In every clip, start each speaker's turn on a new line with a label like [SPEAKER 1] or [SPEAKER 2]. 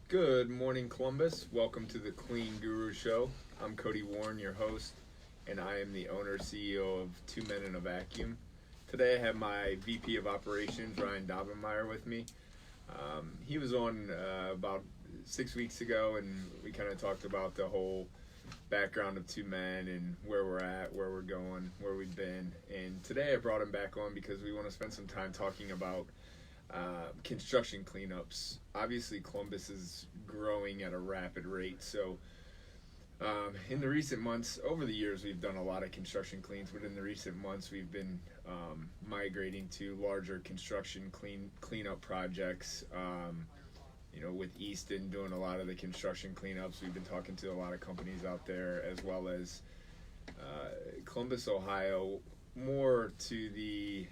[SPEAKER 1] Good morning, Columbus. Welcome to the Clean Guru Show. I'm Cody Warren, your host, and I am the owner CEO of Two Men in a Vacuum. Today I have my VP of Operations, Ryan Dobbenmeyer, with me. He was on about 6 weeks ago, and we kind of talked about the whole background of Two Men and where we're at, where we're going, where we've been. And today I brought him back on because we want to spend some time talking about construction cleanups. Obviously, Columbus is growing at a rapid rate. So, in the recent months, over the years, we've done a lot of construction cleans, but in the recent months, we've been migrating to larger construction cleanup projects. With Easton doing a lot of the construction cleanups, we've been talking to a lot of companies out there, as well as Columbus, Ohio, more to the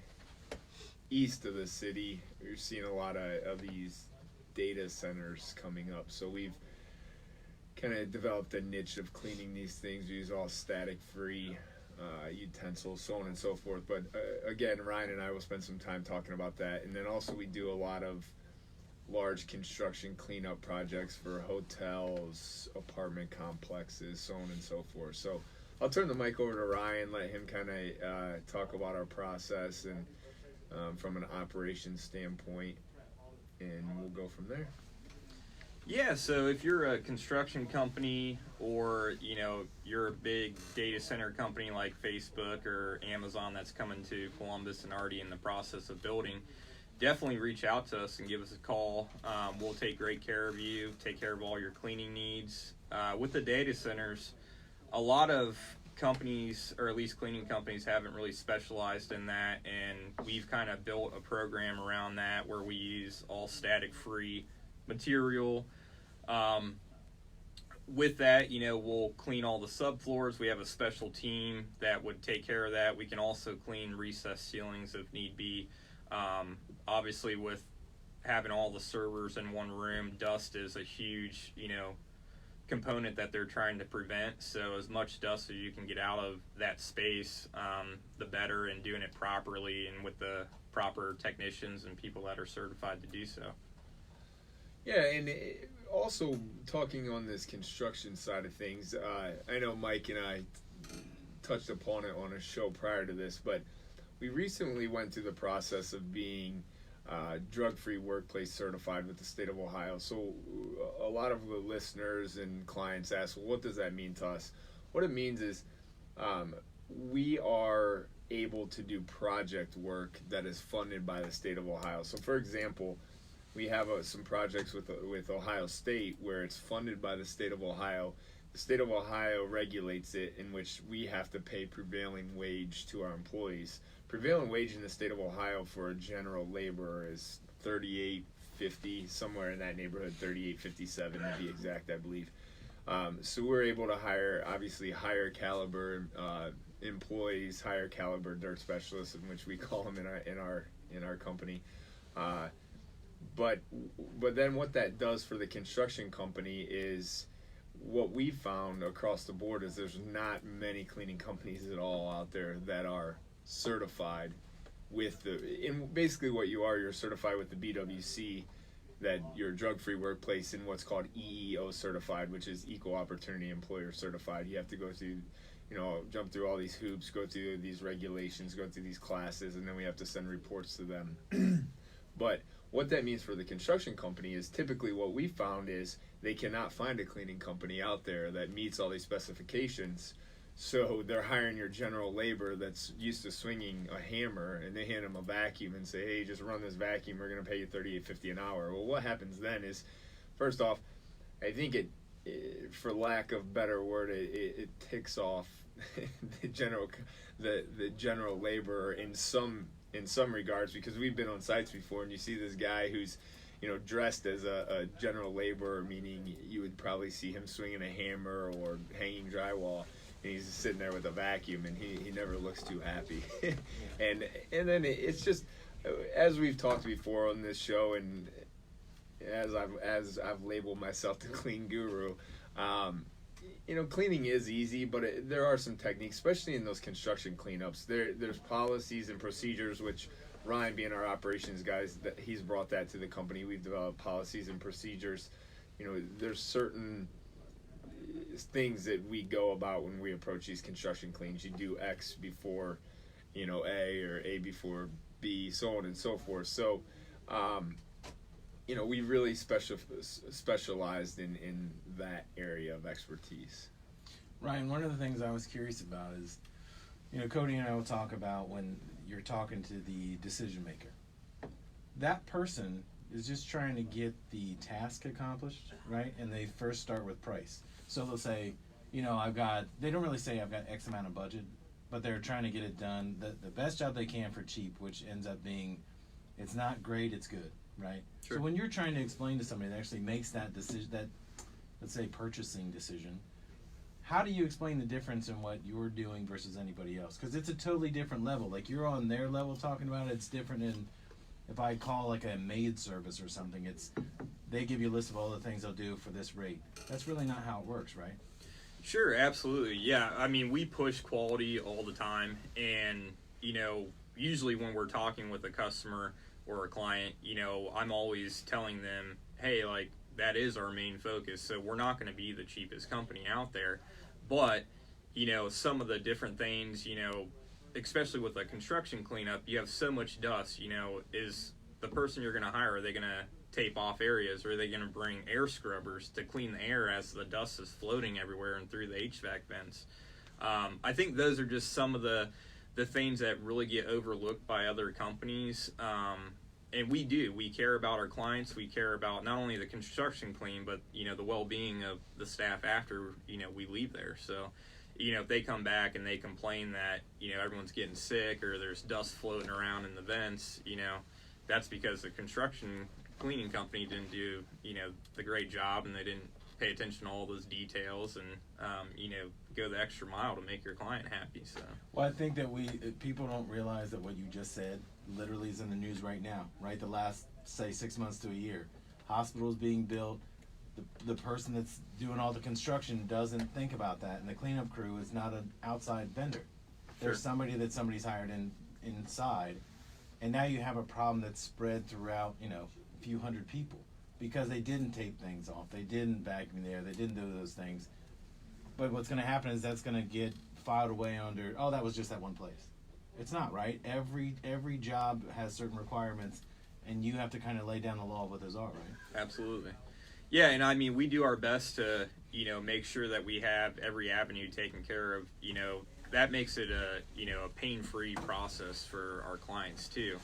[SPEAKER 1] east of the city. We're seeing a lot of these data centers coming up, so we've kind of developed a niche of cleaning these things. We use all static free utensils, so on and so forth. But again, Ryan and I will spend some time talking about that. And then also we do a lot of large construction cleanup projects for hotels, apartment complexes, so on and so forth. So I'll turn the mic over to Ryan, let him kind of talk about our process and from an operations standpoint, and we'll go from there.
[SPEAKER 2] Yeah, so if you're a construction company or, you're a big data center company like Facebook or Amazon that's coming to Columbus and already in the process of building, definitely reach out to us and give us a call. We'll take great care of you, take care of all your cleaning needs. With the data centers, a lot of companies, or at least cleaning companies, haven't really specialized in that, and we've kind of built a program around that where we use all static free material. With that, we'll clean all the subfloors. We have a special team that would take care of that. We can also clean recessed ceilings if need be. Obviously, with having all the servers in one room, dust is a huge, component that they're trying to prevent. So as much dust as you can get out of that space, the better, and doing it properly and with the proper technicians and people that are certified to do so.
[SPEAKER 1] Yeah, and also talking on this construction side of things, I know Mike and I touched upon it on a show prior to this, but we recently went through the process of being drug-free workplace certified with the state of Ohio. So a lot of the listeners and clients ask, well, what does that mean to us? What it means is we are able to do project work that is funded by the state of Ohio. So for example, we have some projects with Ohio State where it's funded by the state of Ohio. The state of Ohio regulates it, in which we have to pay prevailing wage to our employees. Prevailing wage in the state of Ohio for a general laborer is $38.50, somewhere in that neighborhood, $38.57 to be exact, I believe. So we're able to hire, obviously, higher caliber employees, higher caliber dirt specialists, in which we call them in our company. But then what that does for the construction company is, what we found across the board is there's not many cleaning companies at all out there that are certified with basically what you're certified with the BWC, that you're drug-free workplace, and what's called EEO certified, which is Equal Opportunity Employer certified. You have to go through, jump through all these hoops, go through these regulations, go through these classes, and then we have to send reports to them. But what that means for the construction company is, typically what we found is they cannot find a cleaning company out there that meets all these specifications. So they're hiring your general labor that's used to swinging a hammer, and they hand them a vacuum and say, hey, just run this vacuum, we're going to pay you $38.50 an hour. Well, what happens then is, first off, I think it for lack of better word, it ticks off the general laborer in some regards, because we've been on sites before and you see this guy who's dressed as a general laborer, meaning you would probably see him swinging a hammer or hanging drywall, and he's sitting there with a vacuum, and he never looks too happy. and then it's just, as we've talked before on this show, and as I've labeled myself the clean guru, cleaning is easy, but there are some techniques, especially in those construction cleanups. There's policies and procedures, which Ryan, being our operations guys, that he's brought that to the company. We've developed policies and procedures there's certain things that we go about when we approach these construction cleans. You do X before, A, or A before B, so on and so forth. So, we really specialized in that area of expertise.
[SPEAKER 3] Ryan, one of the things I was curious about is, Cody and I will talk about when you're talking to the decision maker. That person is just trying to get the task accomplished, right? And they first start with price. So they'll say, they don't really say I've got X amount of budget, but they're trying to get it done the best job they can for cheap, which ends up being, it's not great, it's good, right?
[SPEAKER 2] Sure.
[SPEAKER 3] So when you're trying to explain to somebody that actually makes that decision, that, let's say, purchasing decision, how do you explain the difference in what you're doing versus anybody else? Because it's a totally different level. Like, you're on their level talking about it. It's different in, if I call like a maid service or something, they give you a list of all the things they'll do for this rate. That's really not how it works, right?
[SPEAKER 2] Sure, absolutely. Yeah, I mean, we push quality all the time. And, usually when we're talking with a customer or a client, I'm always telling them, hey, like, that is our main focus. So we're not going to be the cheapest company out there. But, some of the different things, especially with a construction cleanup, you have so much dust, is the person you're going to hire, are they going to tape off areas, or are they going to bring air scrubbers to clean the air as the dust is floating everywhere and through the HVAC vents? I think those are just some of the things that really get overlooked by other companies. And we care about our clients. We care about not only the construction clean, but, the well-being of the staff after, we leave there. So, if they come back and they complain that, everyone's getting sick or there's dust floating around in the vents, that's because the construction cleaning company didn't do, the great job, and they didn't pay attention to all those details and, go the extra mile to make your client happy. So,
[SPEAKER 3] well, I think that people don't realize that what you just said literally is in the news right now, right? The last, say, 6 months to a year. Hospitals being built. The person that's doing all the construction doesn't think about that, and the cleanup crew is not an outside vendor. There's somebody that somebody's hired inside, and now you have a problem that's spread throughout, a few hundred people because they didn't tape things off, they didn't vacuum the air, they didn't do those things. But what's going to happen is that's going to get filed away under, oh, that was just that one place. It's not, right? Every job has certain requirements, and you have to kind of lay down the law of what those are, right?
[SPEAKER 2] Absolutely. Yeah, and I mean, we do our best to, make sure that we have every avenue taken care of. That makes it a pain-free process for our clients too.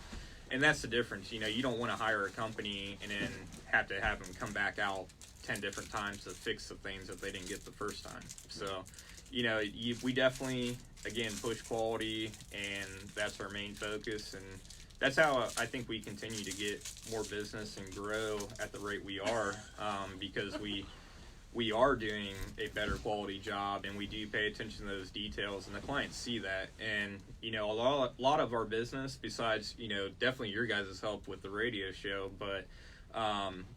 [SPEAKER 2] And that's the difference. You don't want to hire a company and then have to have them come back out 10 different times to fix the things that they didn't get the first time. So, we definitely, again, push quality, and that's our main focus. And that's how I think we continue to get more business and grow at the rate we are, because we are doing a better quality job, and we do pay attention to those details, and the clients see that. And a lot of our business, besides definitely your guys' help with the radio show, but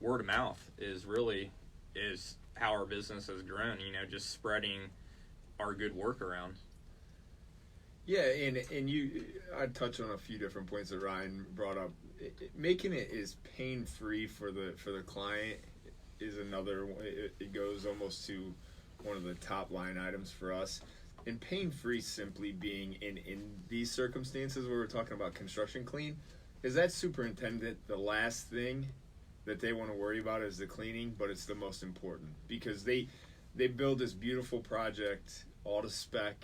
[SPEAKER 2] word of mouth is how our business has grown. Just spreading our good work around.
[SPEAKER 1] Yeah, and I'd touch on a few different points that Ryan brought up. Making it as pain-free for the client is another. It goes almost to one of the top line items for us. And pain-free simply being in these circumstances where we're talking about construction clean, is that superintendent, the last thing that they want to worry about is the cleaning, but it's the most important because they build this beautiful project all to spec,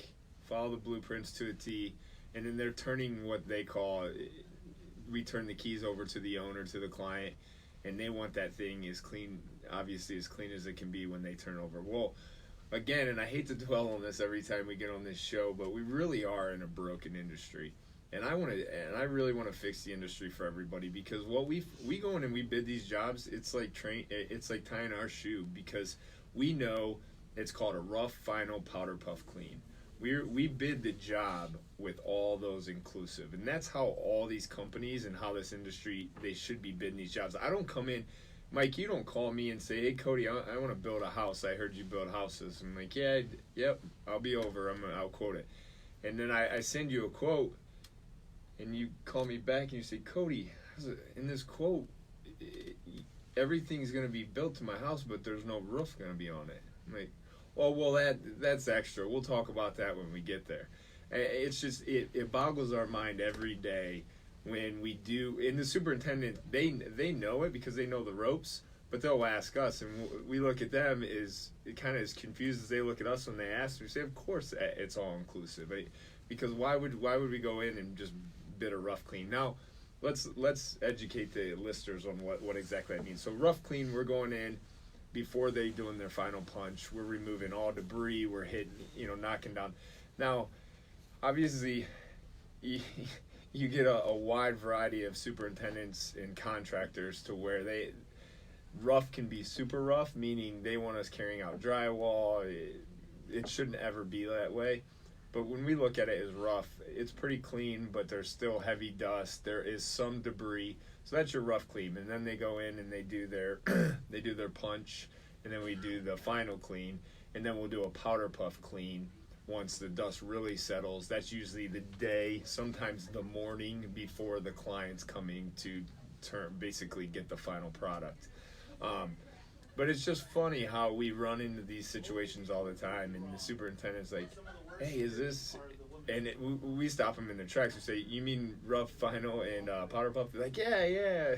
[SPEAKER 1] follow the blueprints to a T, and then they're turning what they call, we turn the keys over to the owner, to the client, and they want that thing as clean, obviously as clean as it can be when they turn over. Well, again, and I hate to dwell on this every time we get on this show, but we really are in a broken industry. And I really want to fix the industry for everybody, because what we go in and we bid these jobs, it's like tying our shoe, because we know it's called a rough, final, powder puff clean. We bid the job with all those inclusive, and that's how all these companies and how this industry, they should be bidding these jobs. I don't come in, Mike, you don't call me and say, hey Cody, I want to build a house, I heard you build houses. I'm like, yep, I'll be over, I'll quote it. And then I send you a quote, and you call me back and you say, Cody, in this quote, everything's going to be built to my house, but there's no roof going to be on it. I'm like, well, that's extra. We'll talk about that when we get there. It's just, it boggles our mind every day when we do. And the superintendent, they know it because they know the ropes, but they'll ask us, and we look at them as kind of as confused as they look at us when they ask. We say, of course, it's all inclusive, because why would we go in and just bid a rough clean? Now, let's educate the listeners on what exactly that means. So rough clean, we're going in before they doing their final punch. We're removing all debris. We're hitting, knocking down. Now, obviously, you get a wide variety of superintendents and contractors to where rough can be super rough, meaning they want us carrying out drywall. It shouldn't ever be that way. But when we look at it as rough, it's pretty clean, but there's still heavy dust. There is some debris. So that's your rough clean. And then they go in and they do their they do their punch, and then we do the final clean, and then we'll do a powder puff clean once the dust really settles. That's usually the day, sometimes the morning before the client's coming to basically get the final product. But it's just funny how we run into these situations all the time, and the superintendent's like, hey, is this, and we stop them in their tracks. We say, you mean rough, final, and powder puff? They're like, yeah.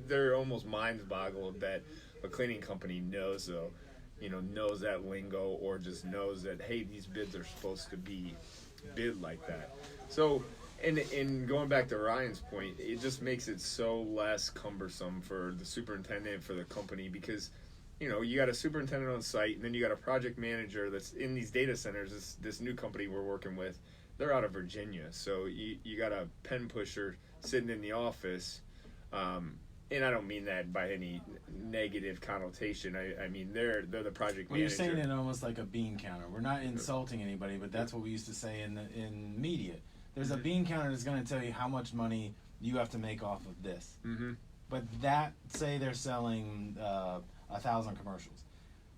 [SPEAKER 1] They're almost minds boggled that a cleaning company knows that lingo, or just knows that, hey, these bids are supposed to be bid like that. So, and going back to Ryan's point, it just makes it so less cumbersome for the superintendent, for the company, because you got a superintendent on site, and then you got a project manager that's in these data centers. This new company we're working with, they're out of Virginia, so you got a pen pusher sitting in the office, and I don't mean that by any negative connotation. I mean they're the project manager.
[SPEAKER 3] You're saying it almost like a bean counter. We're not insulting anybody, but that's what we used to say in media. There's a bean counter that's going to tell you how much money you have to make off of this.
[SPEAKER 1] Mm-hmm.
[SPEAKER 3] But say they're selling 1,000 commercials.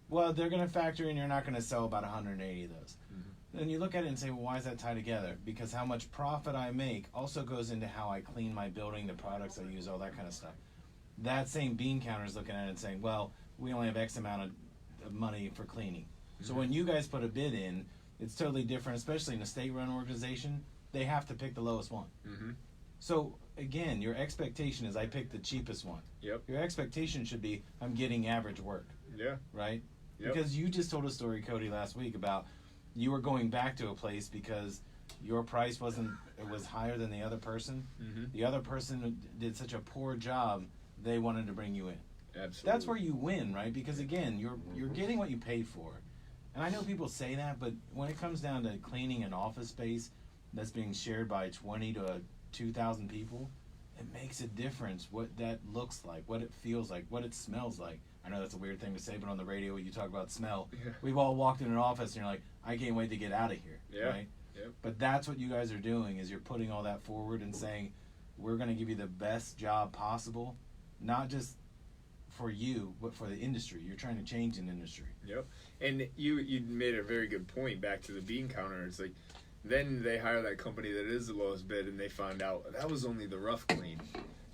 [SPEAKER 3] Well, they're going to factor in you're not going to sell about 180 of those. Mm-hmm. Then you look at it and say, well, why is that tied together? Because how much profit I make also goes into how I clean my building, the products I use, all that kind of stuff. That same bean counter is looking at it and saying, well, we only have X amount of money for cleaning. Mm-hmm. So when you guys put a bid in, it's totally different, especially in a state-run organization. They have to pick the lowest one.
[SPEAKER 1] Mm-hmm.
[SPEAKER 3] So, again, your expectation is I pick the cheapest one.
[SPEAKER 1] Yep.
[SPEAKER 3] Your expectation should be I'm getting average work.
[SPEAKER 1] Yeah.
[SPEAKER 3] Right?
[SPEAKER 1] Yep.
[SPEAKER 3] Because you just told a story, Cody, last week about you were going back to a place because your price was higher than the other person.
[SPEAKER 1] Mm-hmm.
[SPEAKER 3] The other person did such a poor job, they wanted to bring you in.
[SPEAKER 1] Absolutely.
[SPEAKER 3] That's where you win, right? Because, again, you're getting what you paid for. And I know people say that, but when it comes down to cleaning an office space that's being shared by 20 to 2,000 people, it makes a difference what that looks like, what it feels like, what it smells like. I know that's a weird thing to say, but on the radio you talk about smell.
[SPEAKER 1] Yeah.
[SPEAKER 3] We've all walked in an office and you're like, I can't wait to get out of here.
[SPEAKER 1] Yeah.
[SPEAKER 3] Right?
[SPEAKER 1] Yep.
[SPEAKER 3] But that's what you guys are doing, is you're putting all that forward and saying, we're going to give you the best job possible, not just for you, but for the industry. You're trying to change an industry.
[SPEAKER 1] Yep. And you made a very good point back to the bean counter. It's like, then they hire that company that is the lowest bid, and they find out that was only the rough clean.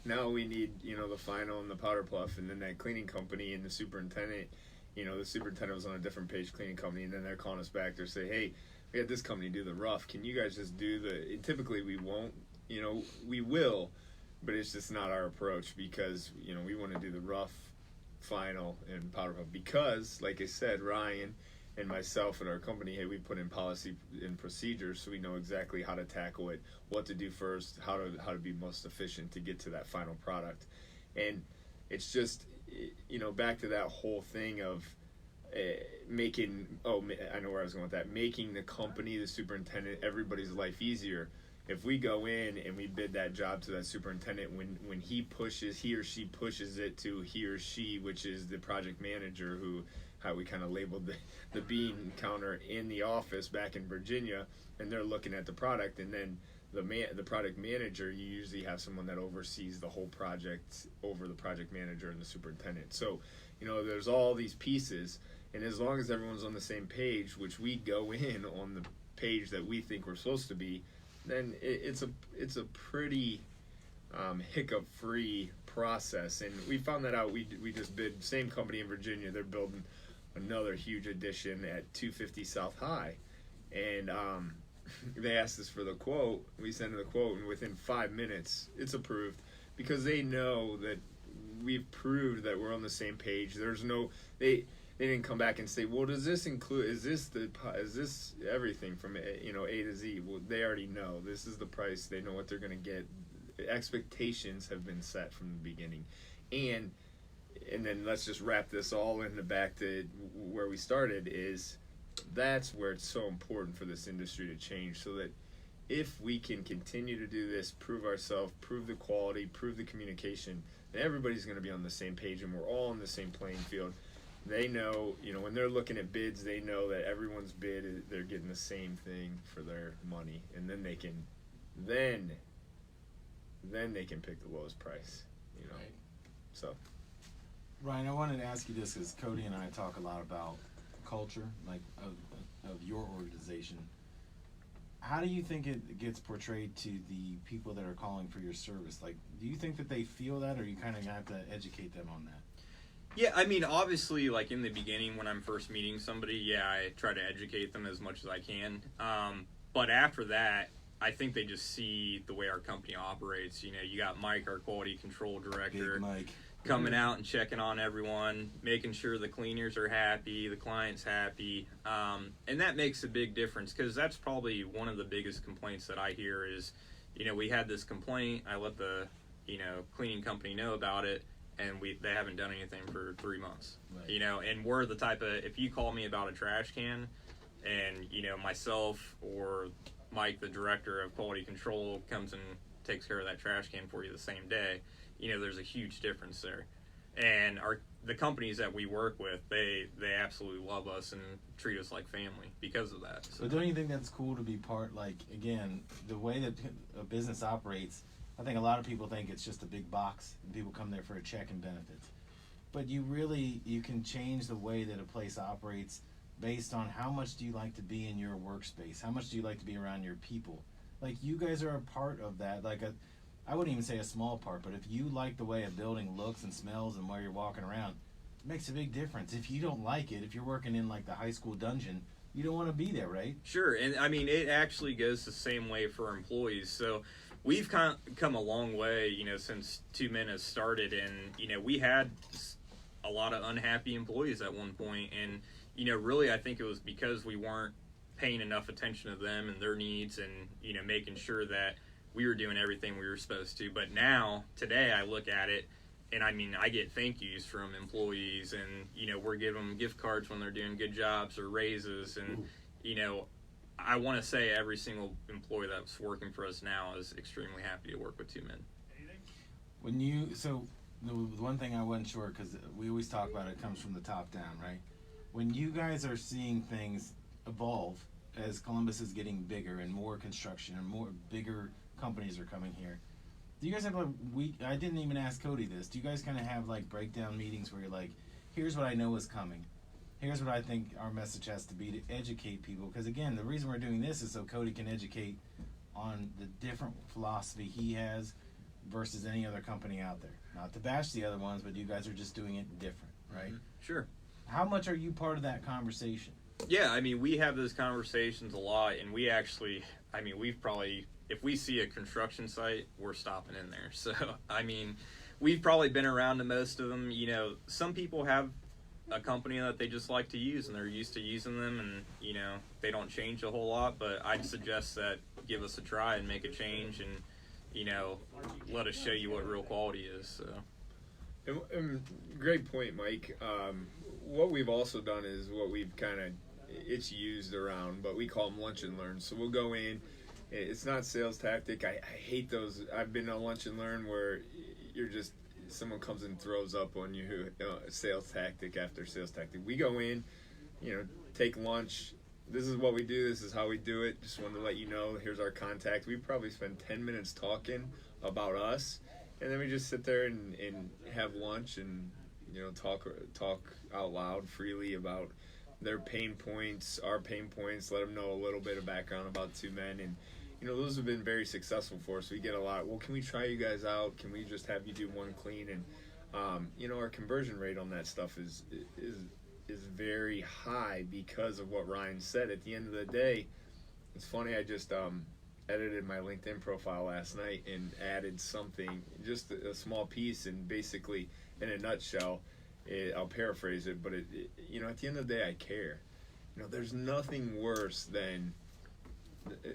[SPEAKER 1] Now we need, the final and the powder puff, and then that cleaning company and the superintendent, the superintendent was on a different page cleaning company, and then they're calling us back. They're saying, hey, we had this company do the rough. Can you guys just do and typically we won't, we will, but it's just not our approach, because, we want to do the rough, final, and powder puff, because, like I said, Ryan and myself and our company, hey, we put in policy and procedures so we know exactly how to tackle it, what to do first, how to be most efficient to get to that final product. And it's just, back to that whole thing of making, I know where I was going with that, making the company, the superintendent, everybody's life easier. If we go in and we bid that job to that superintendent, when he or she pushes it to he or she, which is the project manager, how we kind of labeled the bean counter in the office back in Virginia, and they're looking at the product, and then the project manager, you usually have someone that oversees the whole project over the project manager and the superintendent. So, there's all these pieces, and as long as everyone's on the same page, which we go in on the page that we think we're supposed to be, then it's a pretty hiccup-free process. And we found that out. We just bid, same company in Virginia. They're building another huge addition at 250 South High, and they asked us for the quote. We sent them the quote, and within 5 minutes, it's approved because they know that we've proved that we're on the same page. There's no they didn't come back and say, well, does this include, is this everything from A to Z? Well, they already know this is the price. They know what they're going to get. Expectations have been set from the beginning, and then let's just wrap this all in the back to where we started. Is that's where it's so important for this industry to change, so that if we can continue to do this, prove ourselves, prove the quality, prove the communication, then everybody's going to be on the same page, and we're all on the same playing field. They know, when they're looking at bids, they know that everyone's bid, they're getting the same thing for their money, and then they can, then they can pick the lowest price,
[SPEAKER 3] Right.
[SPEAKER 1] So.
[SPEAKER 3] Ryan, I wanted to ask you this because Cody and I talk a lot about culture, like of your organization. How do you think it gets portrayed to the people that are calling for your service? Like, do you think that they feel that, or you kind of have to educate them on that?
[SPEAKER 2] Yeah, I mean, obviously, like in the beginning when I'm first meeting somebody, I try to educate them as much as I can. But after that, I think they just see the way our company operates. You got Mike, our quality control director,
[SPEAKER 3] Big Mike,
[SPEAKER 2] coming out and checking on everyone, making sure the cleaners are happy, the client's happy. And that makes a big difference, because that's probably one of the biggest complaints that I hear is, we had this complaint, I let the, cleaning company know about it, and they haven't done anything for 3 months.
[SPEAKER 3] Right.
[SPEAKER 2] And we're the type of, if you call me about a trash can, and, myself or Mike, the director of quality control, comes and takes care of that trash can for you the same day, there's a huge difference there. And the companies that we work with, they absolutely love us and treat us like family because of that. So.
[SPEAKER 3] But don't you think that's cool to be part, like, again, the way that a business operates, I think a lot of people think it's just a big box and people come there for a check and benefits. But you can change the way that a place operates based on how much do you like to be in your workspace, how much do you like to be around your people. Like, you guys are a part of that, I wouldn't even say a small part, but if you like the way a building looks and smells and where you're walking around, it makes a big difference. If you don't like it, if you're working in like the high school dungeon, you don't want to be there, right?
[SPEAKER 2] Sure, and I mean, it actually goes the same way for employees. So we've come a long way, since Two Men has started, and, we had a lot of unhappy employees at one point, and, really I think it was because we weren't paying enough attention to them and their needs and, making sure that we were doing everything we were supposed to. But now, today, I look at it, and I mean, I get thank yous from employees, and, we're giving them gift cards when they're doing good jobs or raises. And, I want to say every single employee that's working for us now is extremely happy to work with Two Men.
[SPEAKER 3] The one thing I wasn't sure, because we always talk about it comes from the top down, right? When you guys are seeing things evolve as Columbus is getting bigger and more construction and more bigger companies are coming here, do you guys have I didn't even ask Cody this, do you guys kind of have like breakdown meetings where you're like, here's what I know is coming, here's what I think our message has to be to educate people? Because again, the reason we're doing this is so Cody can educate on the different philosophy he has versus any other company out there. Not to bash the other ones, but you guys are just doing it different, right?
[SPEAKER 2] Mm-hmm. Sure.
[SPEAKER 3] How much are you part of that conversation?
[SPEAKER 2] Yeah, I mean, we have those conversations a lot, and we've probably, if we see a construction site, we're stopping in there. So, I mean, we've probably been around to most of them. Some people have a company that they just like to use, and they're used to using them, and, they don't change a whole lot, but I'd suggest that give us a try and make a change, and, let us show you what real quality is. So.
[SPEAKER 1] And great point, Mike. What we've also done is what we've it's used around, but we call them lunch and learn. So we'll go in. It's not sales tactic. I hate those. I've been on lunch and learn where someone comes and throws up on you, sales tactic after sales tactic. We go in, take lunch. This is what we do. This is how we do it. Just wanted to let you know, here's our contact. We probably spend 10 minutes talking about us, and then we just sit there and have lunch and, talk out loud freely about their pain points, our pain points, let them know a little bit of background about Two Men. those have been very successful for us. We get a lot, well, can we try you guys out? Can we just have you do one clean? And, our conversion rate on that stuff is very high because of what Ryan said. At the end of the day, it's funny, I just edited my LinkedIn profile last night and added something, just a small piece, and basically, in a nutshell, I'll paraphrase it, but at the end of the day, I care. There's nothing worse than,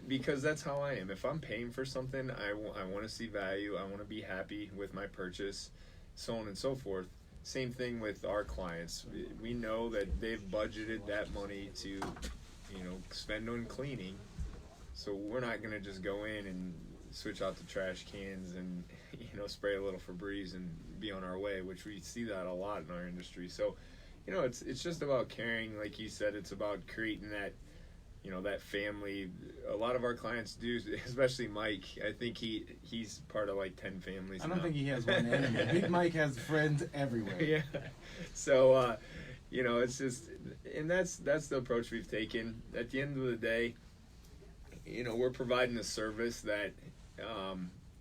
[SPEAKER 1] because that's how I am. If I'm paying for something, I want to see value. I want to be happy with my purchase, so on and so forth. Same thing with our clients. We know that they've budgeted that money to, spend on cleaning. So we're not going to just go in and switch out the trash cans and, spray a little Febreze and be on our way, which we see that a lot in our industry. So, it's just about caring. Like you said, it's about creating that, that family. A lot of our clients do, especially Mike. I think he's part of like 10 families.
[SPEAKER 3] I don't
[SPEAKER 1] now.
[SPEAKER 3] think he has one enemy. Big Mike has friends everywhere.
[SPEAKER 1] Yeah. So, it's just, and that's the approach we've taken. At the end of the day, we're providing a service that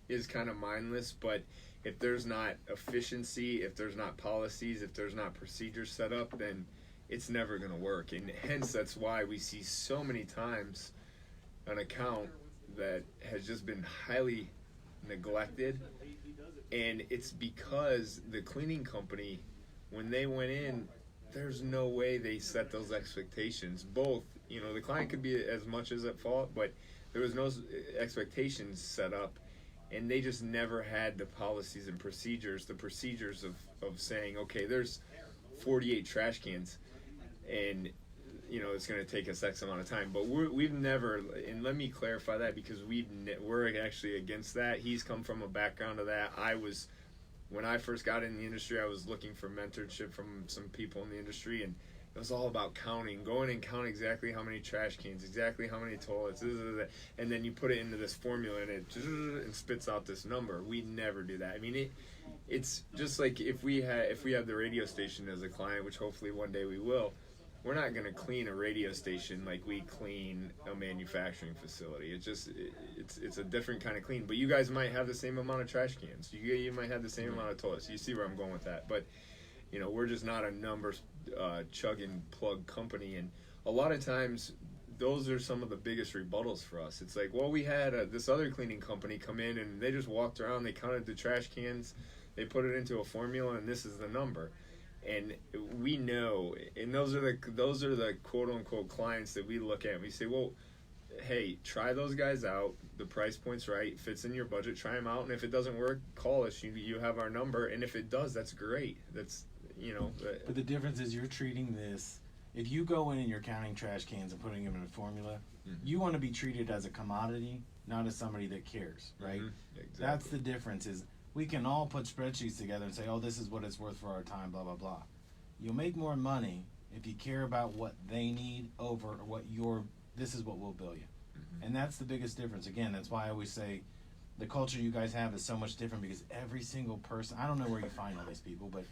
[SPEAKER 1] is kind of mindless, but if there's not efficiency, if there's not policies, if there's not procedures set up, then it's never going to work. And hence, that's why we see so many times an account that has just been highly neglected. And it's because the cleaning company, when they went in, there's no way they set those expectations. Both, the client could be as much as at fault, but there was no expectations set up. And they just never had the policies and procedures, the procedures of saying, okay, there's 48 trash cans, and it's going to take us X amount of time. But we've never, and let me clarify that, because we're actually against that. He's come from a background of that. When I first got in the industry, I was looking for mentorship from some people in the industry, and it was all about counting, going and count exactly how many trash cans, exactly how many toilets, and then you put it into this formula and it spits out this number. We never do that. I mean, it's just like if we have the radio station as a client, which hopefully one day we will. We're not going to clean a radio station like we clean a manufacturing facility. It's a different kind of clean. But you guys might have the same amount of trash cans. You might have the same amount of toilets. You see where I'm going with that. But we're just not a numbers chugging plug company. And a lot of times, those are some of the biggest rebuttals for us. It's like, well, we had this other cleaning company come in and they just walked around. They counted the trash cans. They put it into a formula, and this is the number. And we know, and those are the quote unquote clients that we look at and we say, well, hey, try those guys out. The price point's right, fits in your budget. Try them out, and if it doesn't work, call us. You have our number, and if it does, that's great. That's
[SPEAKER 3] But the difference is you're treating this. If you go in and you're counting trash cans and putting them in a formula, you want to be treated as a commodity, not as somebody that cares, right?
[SPEAKER 1] Mm-hmm. Exactly.
[SPEAKER 3] That's the difference. Is we can all put spreadsheets together and say, oh, this is what it's worth for our time, blah, blah, blah. You'll make more money if you care about what they need over what this is what we'll bill you. Mm-hmm. And that's the biggest difference. Again, that's why I always say the culture you guys have is so much different, because every single person, I don't know where you find all these people, but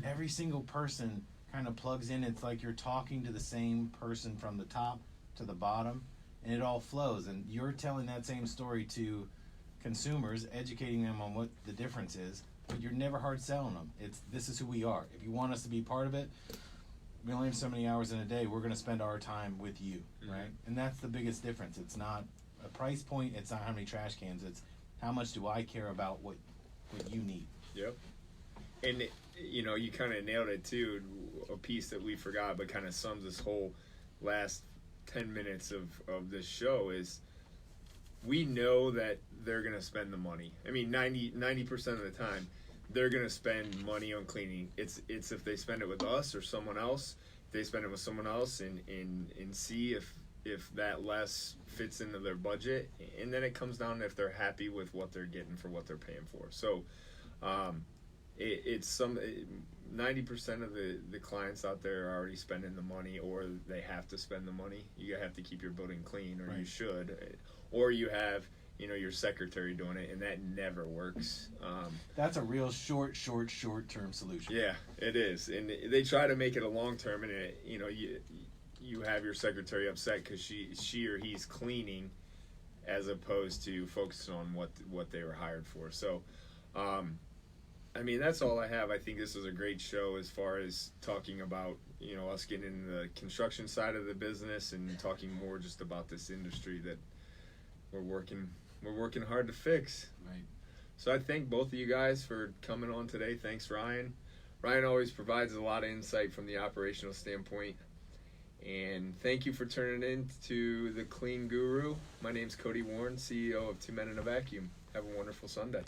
[SPEAKER 3] every single person kind of plugs in. It's like you're talking to the same person from the top to the bottom, and it all flows. And you're telling that same story to consumers, educating them on what the difference is, but you're never hard selling them. This is who we are. If you want us to be part of it, we only have so many hours in a day. We're going to spend our time with you, right? And that's the biggest difference. It's not a price point. It's not how many trash cans. It's how much do I care about what you need.
[SPEAKER 1] Yep. And you kind of nailed it too. A piece that we forgot, but kind of sums this whole last 10 minutes of this show is, we know that they're going to spend the money. I mean, 90% of the time, they're going to spend money on cleaning. It's if they spend it with us or someone else, if they spend it with someone else and see if that less fits into their budget. And then it comes down to if they're happy with what they're getting for what they're paying for. So it's 90% of the clients out there are already spending the money, or they have to spend the money. You have to keep your building clean, or
[SPEAKER 3] right.
[SPEAKER 1] You should. Or you have, your secretary doing it, and that never works.
[SPEAKER 3] That's a real short-term solution.
[SPEAKER 1] Yeah, it is. And they try to make it a long-term, and you have your secretary upset because she or he's cleaning as opposed to focusing on what they were hired for. So, I mean, that's all I have. I think this was a great show as far as talking about, you know, us getting into the construction side of the business and talking more just about this industry that we're working hard to fix.
[SPEAKER 3] Right.
[SPEAKER 1] So I thank both of you guys for coming on today. Thanks, Ryan. Ryan always provides a lot of insight from the operational standpoint. And thank you for turning in to the Clean Guru. My name's Cody Warren, CEO of Two Men in a Vacuum. Have a wonderful Sunday.